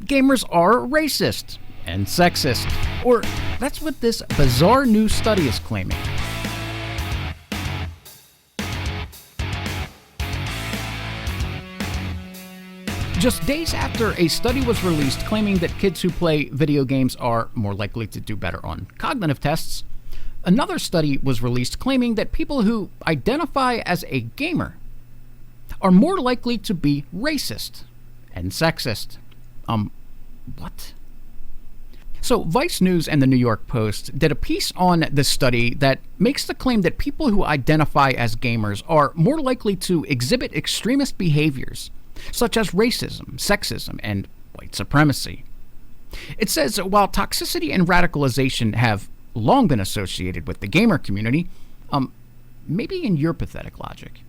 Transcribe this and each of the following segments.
gamers are racist and sexist. Or that's what this bizarre new study is claiming. Just days after a study was released claiming that kids who play video games are more likely to do better on cognitive tests, another study was released claiming that people who identify as a gamer are more likely to be racist and sexist. What? So Vice News and the New York Post did a piece on this study that makes the claim that people who identify as gamers are more likely to exhibit extremist behaviors, such as racism, sexism, and white supremacy. It says while toxicity and radicalization have long been associated with the gamer community, maybe in your pathetic logic.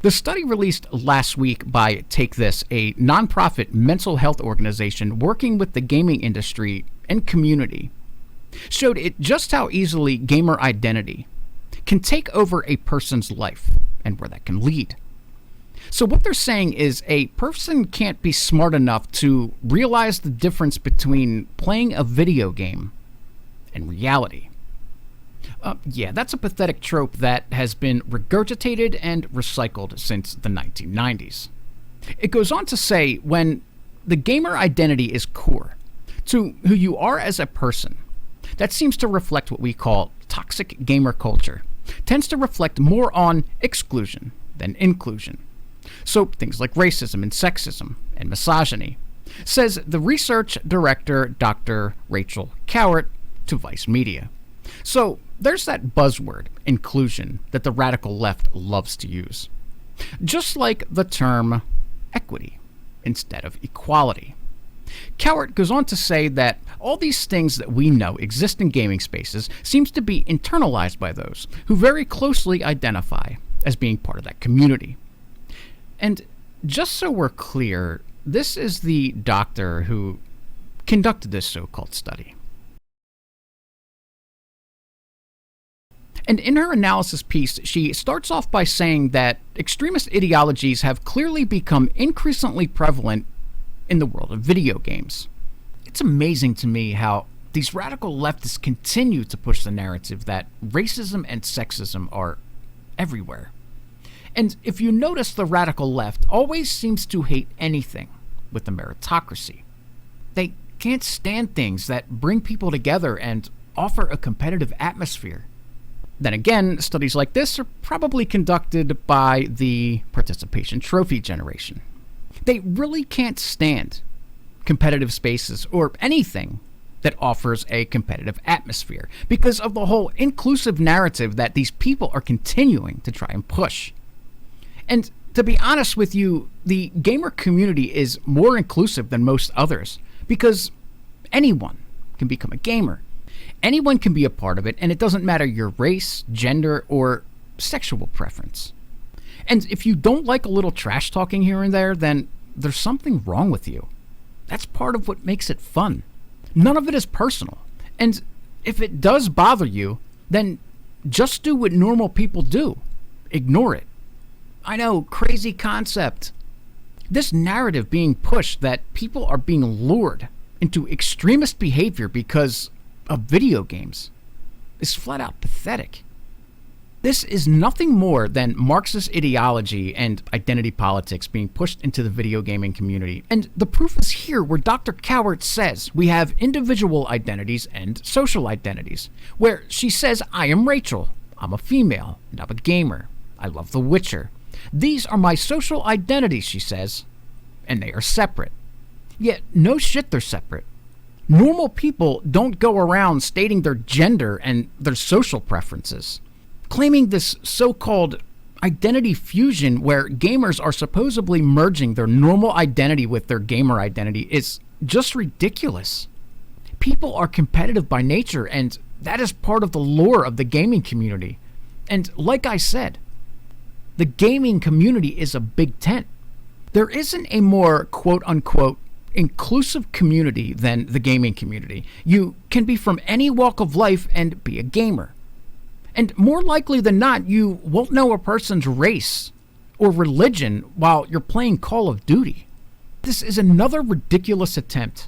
The study released last week by Take This, a nonprofit mental health organization working with the gaming industry and community, showed it just how easily gamer identity can take over a person's life and where that can lead. So what they're saying is a person can't be smart enough to realize the difference between playing a video game and reality. Yeah, that's a pathetic trope that has been regurgitated and recycled since the 1990s. It goes on to say when the gamer identity is core to who you are as a person, that seems to reflect what we call toxic gamer culture, tends to reflect more on exclusion than inclusion. So things like racism and sexism and misogyny, says the research director Dr. Rachel Cowart to Vice Media. So there's that buzzword, inclusion, that the radical left loves to use. Just like the term equity instead of equality. Cowart goes on to say that all these things that we know exist in gaming spaces seems to be internalized by those who very closely identify as being part of that community. And just so we're clear, this is the doctor who conducted this so-called study. And in her analysis piece, she starts off by saying that extremist ideologies have clearly become increasingly prevalent in the world of video games. It's amazing to me how these radical leftists continue to push the narrative that racism and sexism are everywhere. And if you notice, the radical left always seems to hate anything with the meritocracy. They can't stand things that bring people together and offer a competitive atmosphere. Then again, studies like this are probably conducted by the participation trophy generation. They really can't stand competitive spaces or anything that offers a competitive atmosphere because of the whole inclusive narrative that these people are continuing to try and push. And to be honest with you, the gamer community is more inclusive than most others because anyone can become a gamer. Anyone can be a part of it, and it doesn't matter your race, gender, or sexual preference. And if you don't like a little trash talking here and there, then there's something wrong with you. That's part of what makes it fun. None of it is personal. And if it does bother you, then just do what normal people do. Ignore it. I know, crazy concept. This narrative being pushed that people are being lured into extremist behavior because of video games is flat out pathetic. This is nothing more than Marxist ideology and identity politics being pushed into the video gaming community. And the proof is here where Dr. Cowart says we have individual identities and social identities, where she says, I am Rachel, I'm a female, and I'm a gamer. I love The Witcher. These are my social identities, she says, and they are separate. Yet, no shit, they're separate. Normal people don't go around stating their gender and their social preferences. Claiming this so-called identity fusion where gamers are supposedly merging their normal identity with their gamer identity is just ridiculous. People are competitive by nature, and that is part of the lore of the gaming community. And like I said, the gaming community is a big tent. There isn't a more quote-unquote inclusive community than the gaming community. You can be from any walk of life and be a gamer. And more likely than not, you won't know a person's race or religion while you're playing Call of Duty. This is another ridiculous attempt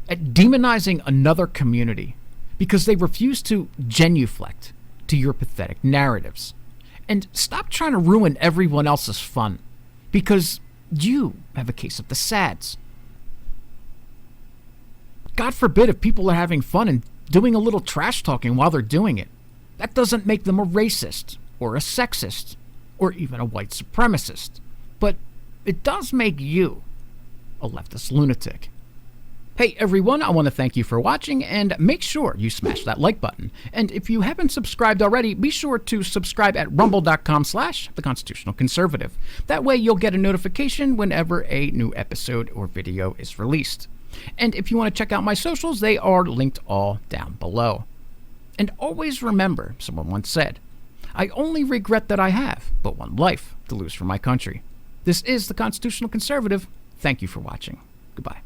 at demonizing another community because they refuse to genuflect to your pathetic narratives. And stop trying to ruin everyone else's fun because you have a case of the sads. God forbid if people are having fun and doing a little trash talking while they're doing it. That doesn't make them a racist or a sexist or even a white supremacist. But it does make you a leftist lunatic. Hey everyone, I want to thank you for watching and make sure you smash that like button. And if you haven't subscribed already, be sure to subscribe at rumble.com/theconstitutionalconservative. That way you'll get a notification whenever a new episode or video is released. And if you want to check out my socials, they are linked all down below. And always remember, someone once said, I only regret that I have but one life to lose for my country. This is The Constitutional Conservative. Thank you for watching. Goodbye.